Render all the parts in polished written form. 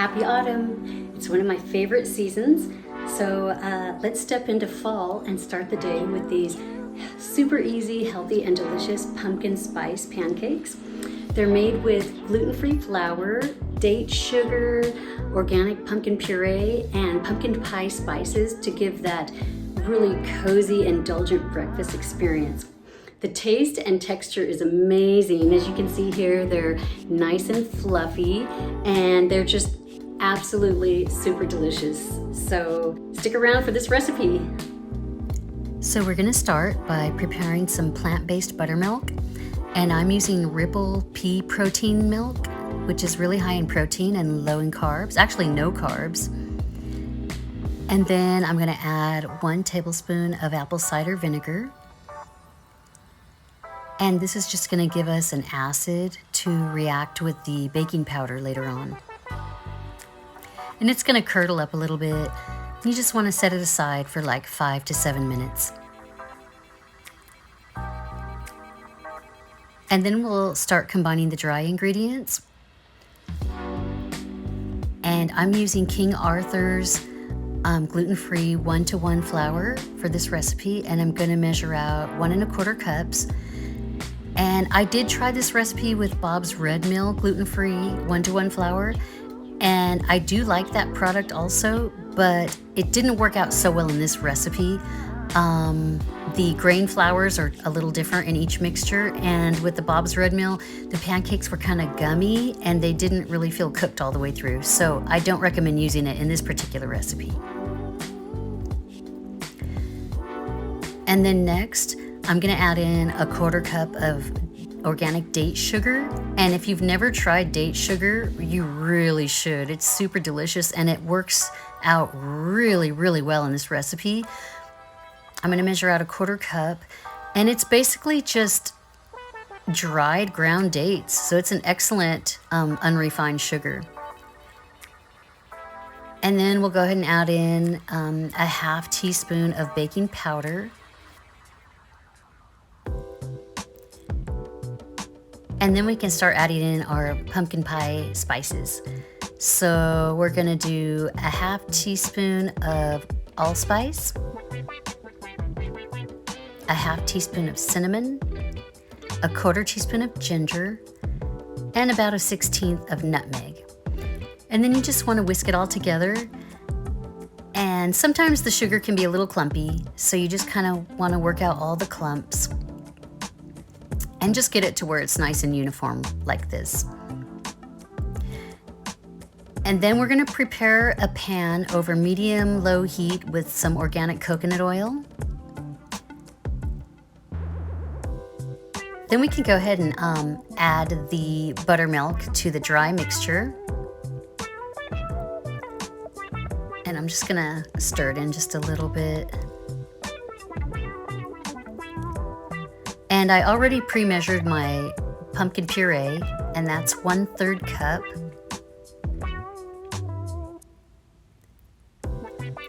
Happy autumn! It's one of my favorite seasons, so let's step into fall and start the day with these super easy, healthy, and delicious pumpkin spice pancakes. They're made with gluten-free flour, date sugar, organic pumpkin puree, and pumpkin pie spices to give that really cozy, indulgent breakfast experience. The taste and texture is amazing. As you can see here, they're nice and fluffy, and they're just absolutely super delicious. So stick around for this recipe. So we're gonna start by preparing some plant-based buttermilk, and I'm using Ripple pea protein milk, which is really high in protein and low in carbs, actually no carbs. And then I'm gonna add 1 tablespoon of apple cider vinegar. And this is just gonna give us an acid to react with the baking powder later on. And it's gonna curdle up a little bit. You just wanna set it aside for like 5 to 7 minutes. And then we'll start combining the dry ingredients. And I'm using King Arthur's gluten-free 1-to-1 flour for this recipe, and I'm gonna measure out 1 1/4 cups. And I did try this recipe with Bob's Redmill gluten-free 1-to-1 flour, and I do like that product also, but it didn't work out so well in this recipe. The grain flours are a little different in each mixture, and with the Bob's Redmill, the pancakes were kind of gummy and they didn't really feel cooked all the way through. So I don't recommend using it in this particular recipe. And then next, I'm gonna add in 1/4 cup of organic date sugar. And if you've never tried date sugar, you really should. It's super delicious and it works out really, really well in this recipe. I'm gonna measure out 1/4 cup, and it's basically just dried ground dates. So it's an excellent unrefined sugar. And then we'll go ahead and add in a 1/2 teaspoon of baking powder. And then we can start adding in our pumpkin pie spices. So we're gonna do a 1/2 teaspoon of allspice, a 1/2 teaspoon of cinnamon, a 1/4 teaspoon of ginger, and about a 1/16 of nutmeg. And then you just wanna whisk it all together. And sometimes the sugar can be a little clumpy, so you just kind of wanna work out all the clumps and just get it to where it's nice and uniform like this. And then we're gonna prepare a pan over medium-low heat with some organic coconut oil. Then we can go ahead and add the buttermilk to the dry mixture. And I'm just gonna stir it in just a little bit. And I already pre-measured my pumpkin puree, and that's 1/3 cup.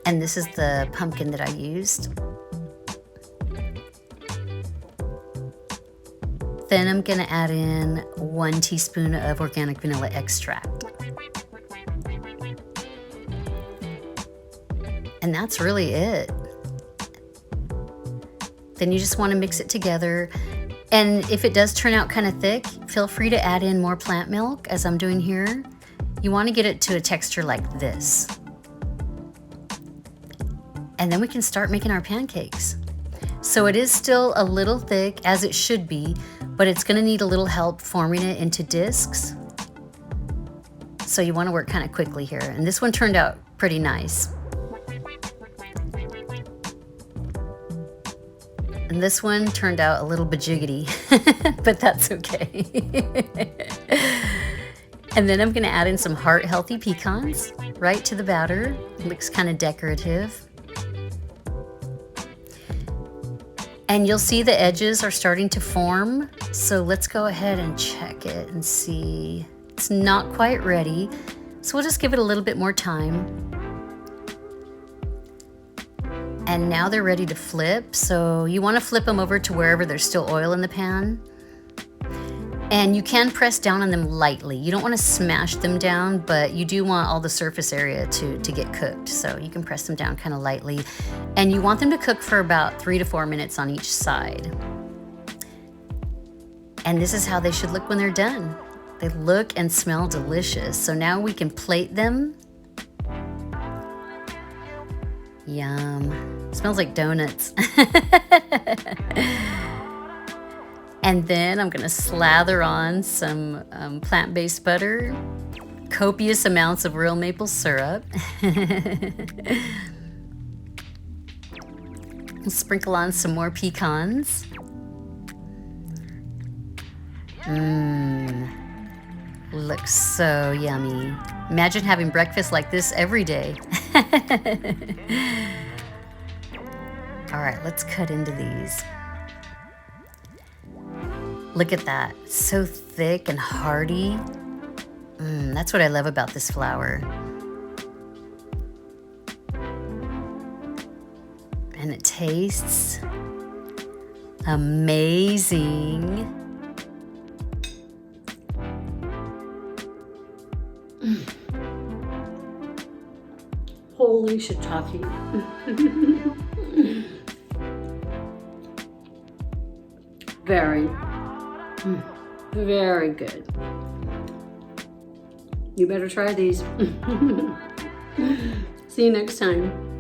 And this is the pumpkin that I used. Then I'm gonna add in 1 teaspoon of organic vanilla extract. And that's really it. Then you just wanna mix it together. And if it does turn out kind of thick, feel free to add in more plant milk, as I'm doing here. You wanna get it to a texture like this. And then we can start making our pancakes. So it is still a little thick, as it should be, but it's gonna need a little help forming it into discs. So you wanna work kind of quickly here. And this one turned out pretty nice. And this one turned out a little bajiggity, but that's okay. And then I'm gonna add in some heart-healthy pecans right to the batter. It looks kind of decorative. And you'll see the edges are starting to form. So let's go ahead and check it and see. It's not quite ready. So we'll just give it a little bit more time. And now they're ready to flip. So you want to flip them over to wherever there's still oil in the pan. And you can press down on them lightly. You don't want to smash them down, but you do want all the surface area to get cooked. So you can press them down kind of lightly. And you want them to cook for about 3 to 4 minutes on each side. And this is how they should look when they're done. They look and smell delicious. So now we can plate them. Yum. Smells like donuts. And then I'm gonna slather on some plant-based butter, copious amounts of real maple syrup. Sprinkle on some more pecans. Looks so yummy. Imagine having breakfast like this every day. All right, let's cut into these. Look at that, so thick and hearty. That's what I love about this flour. And it tastes amazing. Holy shiitake. Very good. You better try these. See you next time.